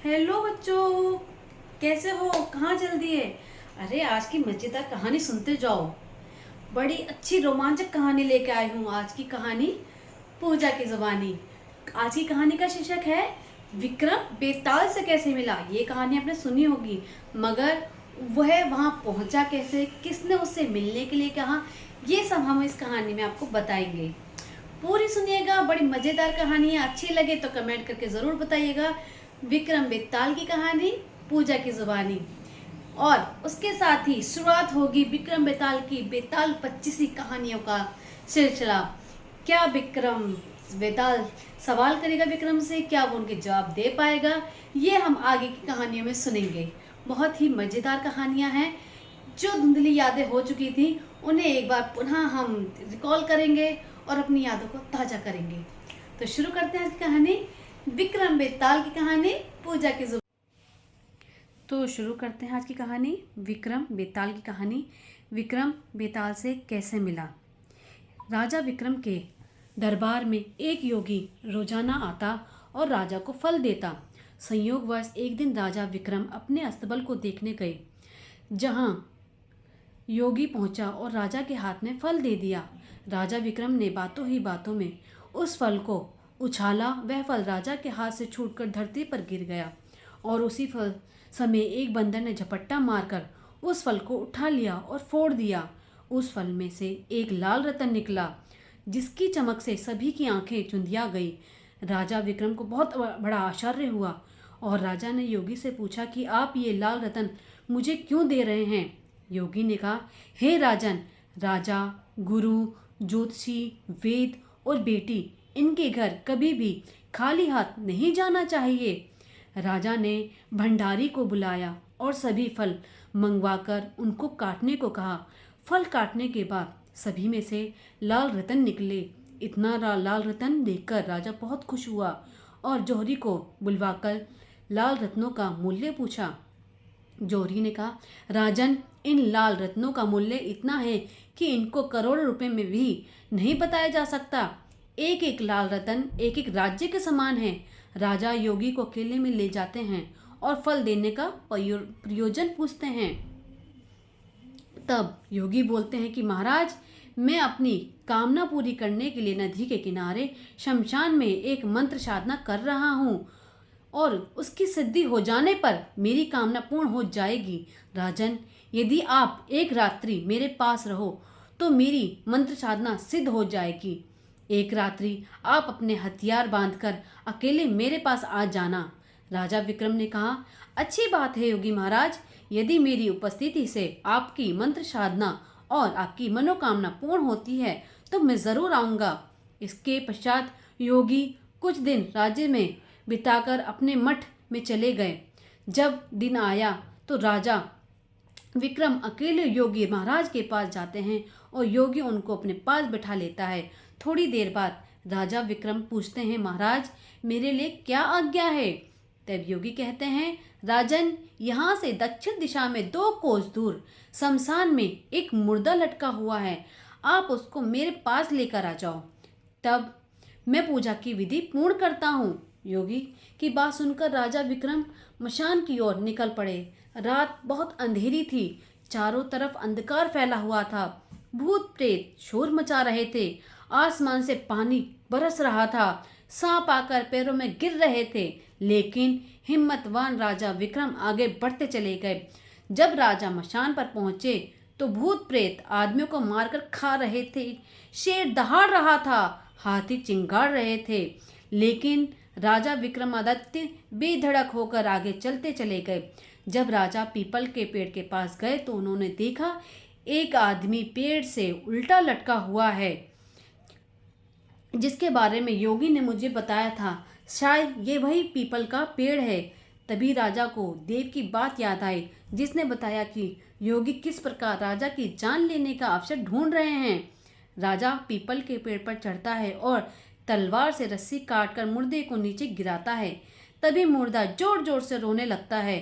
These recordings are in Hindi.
हेलो बच्चों, कैसे हो? कहाँ चल दिए? अरे आज की मजेदार कहानी सुनते जाओ। बड़ी अच्छी रोमांचक कहानी लेके आई हूँ। आज की कहानी पूजा की जुबानी। आज की कहानी का शीर्षक है विक्रम बेताल से कैसे मिला। ये कहानी आपने सुनी होगी, मगर वह वहां पहुंचा कैसे, किसने उससे मिलने के लिए कहा, ये सब हम इस कहानी में आपको बताएंगे। पूरी सुनिएगा, बड़ी मजेदार कहानी है। अच्छी लगे तो कमेंट करके जरूर बताइएगा। विक्रम बेताल की कहानी, पूजा की जुबानी। और उसके साथ ही शुरुआत होगी विक्रम बेताल की बेताल 25 कहानियों का सिलसिला। क्या विक्रम बेताल सवाल करेगा विक्रम से, क्या वो उनके जवाब दे पाएगा, ये हम आगे की कहानियों में सुनेंगे। बहुत ही मजेदार कहानियां हैं। जो धुंधली यादें हो चुकी थी उन्हें एक बार पुनः हम रिकॉल करेंगे और अपनी यादों को ताजा करेंगे। तो शुरू करते हैं आज की कहानी, विक्रम बेताल की कहानी, पूजा की जुबान। तो शुरू करते हैं आज की कहानी, विक्रम बेताल की कहानी। विक्रम बेताल से कैसे मिला। राजा विक्रम के दरबार में एक योगी रोजाना आता और राजा को फल देता। संयोगवश एक दिन राजा विक्रम अपने अस्तबल को देखने गए, जहां योगी पहुंचा और राजा के हाथ में फल दे दिया। राजा विक्रम ने बातों ही बातों में उस फल को उछाला। वह फल राजा के हाथ से छूटकर धरती पर गिर गया और उसी फल समय एक बंदर ने झपट्टा मारकर उस फल को उठा लिया और फोड़ दिया। उस फल में से एक लाल रतन निकला, जिसकी चमक से सभी की आंखें चुंधिया गई। राजा विक्रम को बहुत बड़ा आश्चर्य हुआ और राजा ने योगी से पूछा कि आप ये लाल रतन मुझे क्यों दे रहे हैं। योगी ने कहा, हे राजन, राजा, गुरु, ज्योतिषी, वेद और बेटी, इनके घर कभी भी खाली हाथ नहीं जाना चाहिए। राजा ने भंडारी को बुलाया और सभी फल मंगवाकर उनको काटने को कहा। फल काटने के बाद सभी में से लाल रतन निकले। इतना लाल रतन देखकर राजा बहुत खुश हुआ और जौहरी को बुलवाकर लाल रत्नों का मूल्य पूछा। जौहरी ने कहा, राजन, इन लाल रत्नों का मूल्य इतना है कि इनको करोड़ों रुपए में भी नहीं बताया जा सकता। एक एक लाल रतन एक एक राज्य के समान है। राजा योगी को किले में ले जाते हैं और फल देने का प्रयोजन पूछते हैं। तब योगी बोलते हैं कि महाराज, मैं अपनी कामना पूरी करने के लिए नदी के किनारे शमशान में एक मंत्र साधना कर रहा हूँ और उसकी सिद्धि हो जाने पर मेरी कामना पूर्ण हो जाएगी। राजन, यदि आप एक रात्रि मेरे पास रहो तो मेरी मंत्र साधना सिद्ध हो जाएगी। एक रात्रि आप अपने हथियार बांधकर अकेले मेरे पास आ जाना। राजा विक्रम ने कहा, अच्छी बात है योगी महाराज, यदि मेरी उपस्थिति से आपकी मंत्र साधना और आपकी मनोकामना पूर्ण होती है तो मैं जरूर आऊँगा। इसके पश्चात योगी कुछ दिन राज्य में बिताकर अपने मठ में चले गए। जब दिन आया तो राजा विक्रम अकेले योगी महाराज के पास जाते हैं और योगी उनको अपने पास बैठा लेता है। थोड़ी देर बाद राजा विक्रम पूछते हैं, महाराज, मेरे लिए क्या आज्ञा है। तब योगी कहते हैं, राजन, यहाँ से दक्षिण दिशा में 2 कोस दूर शमशान में एक मुर्दा लटका हुआ है, आप उसको मेरे पास लेकर आ जाओ, तब मैं पूजा की विधि पूर्ण करता हूँ। योगी की बात सुनकर राजा विक्रम मशान की ओर निकल पड़े। रात बहुत अंधेरी थी, चारों तरफ अंधकार फैला हुआ था। भूत प्रेत शोर मचा रहे थे, आसमान से पानी बरस रहा था, सांप आकर पैरों में गिर रहे थे, लेकिन हिम्मतवान राजा विक्रम आगे बढ़ते चले गए। जब राजा मशान पर पहुंचे तो भूत प्रेत आदमियों को मारकर खा रहे थे, शेर दहाड़ रहा था, हाथी चिंगाड़ रहे थे, लेकिन राजा विक्रमादित्य बेधड़क होकर आगे चलते चले गए। जब राजा पीपल के पेड़ के पास गए तो उन्होंने देखा एक आदमी पेड़ से उल्टा लटका हुआ है, जिसके बारे में योगी ने मुझे बताया था। शायद ये वही पीपल का पेड़ है। तभी राजा को देव की बात याद आई, जिसने बताया कि योगी किस प्रकार राजा की जान लेने का अवसर ढूंढ रहे हैं। राजा पीपल के पेड़ पर चढ़ता है और तलवार से रस्सी काटकर मुर्दे को नीचे गिराता है। तभी मुर्दा जोर जोर से रोने लगता है।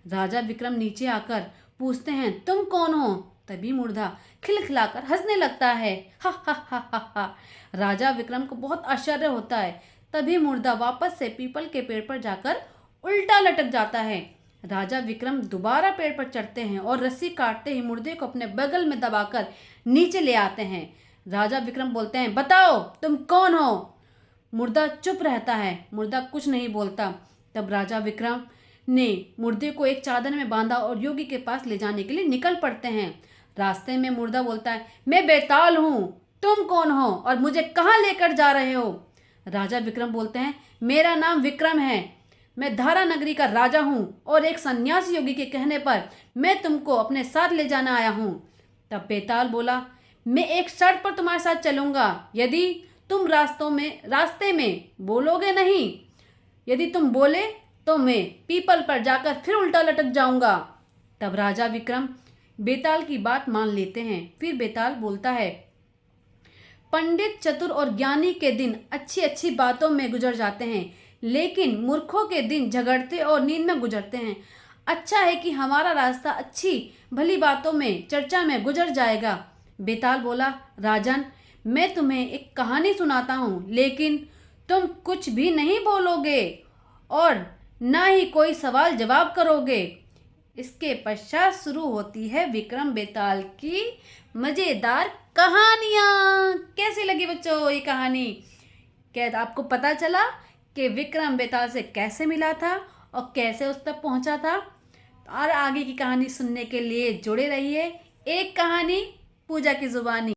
राजा विक्रम नीचे आकर पूछते हैं, तुम कौन हो। तभी मुर्दा खिलखिलाकर हंसने लगता है, हा हा हा हा हा। राजा विक्रम को बहुत आश्चर्य होता है। तभी मुर्दा वापस से पीपल के पेड़ पर जाकर उल्टा लटक जाता है। राजा विक्रम दोबारा पेड़ पर चढ़ते हैं और रस्सी काटते ही मुर्दे को अपने बगल में दबाकर नीचे ले आते हैं। राजा विक्रम बोलते हैं, बताओ तुम कौन हो। मुर्दा चुप रहता है, मुर्दा कुछ नहीं बोलता। तब राजा विक्रम ने मुर्दे को एक चादर में बांधा और योगी के पास ले जाने के लिए निकल पड़ते हैं। रास्ते में मुर्दा बोलता है, मैं बेताल हूँ, तुम कौन हो और मुझे कहाँ लेकर जा रहे हो। राजा विक्रम बोलते हैं, मेरा नाम विक्रम है, मैं धारा नगरी का राजा हूँ और एक सन्यासी योगी के कहने पर मैं तुमको अपने साथ ले जाना आया हूँ। तब बेताल बोला, मैं एक शर्त पर तुम्हारे साथ चलूँगा, यदि तुम रास्ते में बोलोगे नहीं, यदि तुम बोले तो मैं पीपल पर जाकर फिर उल्टा लटक जाऊंगा। तब राजा विक्रम बेताल की बात मान लेते हैं। फिर बेताल बोलता है, पंडित, चतुर और ज्ञानी के दिन अच्छी अच्छी बातों में गुजर जाते हैं, लेकिन मूर्खों के दिन झगड़ते और नींद में गुजरते हैं। अच्छा है कि हमारा रास्ता अच्छी भली बातों में चर्चा में गुजर जाएगा। बेताल बोला, राजन, मैं तुम्हें एक कहानी सुनाता हूँ, लेकिन तुम कुछ भी नहीं बोलोगे और ना ही कोई सवाल जवाब करोगे। इसके पश्चात शुरू होती है विक्रम बेताल की मज़ेदार कहानियाँ। कैसी लगी बच्चों ये कहानी? क्या आपको पता चला कि विक्रम बेताल से कैसे मिला था और कैसे उस तक पहुँचा था? और आगे की कहानी सुनने के लिए जुड़े रहिए। एक कहानी पूजा की जुबानी।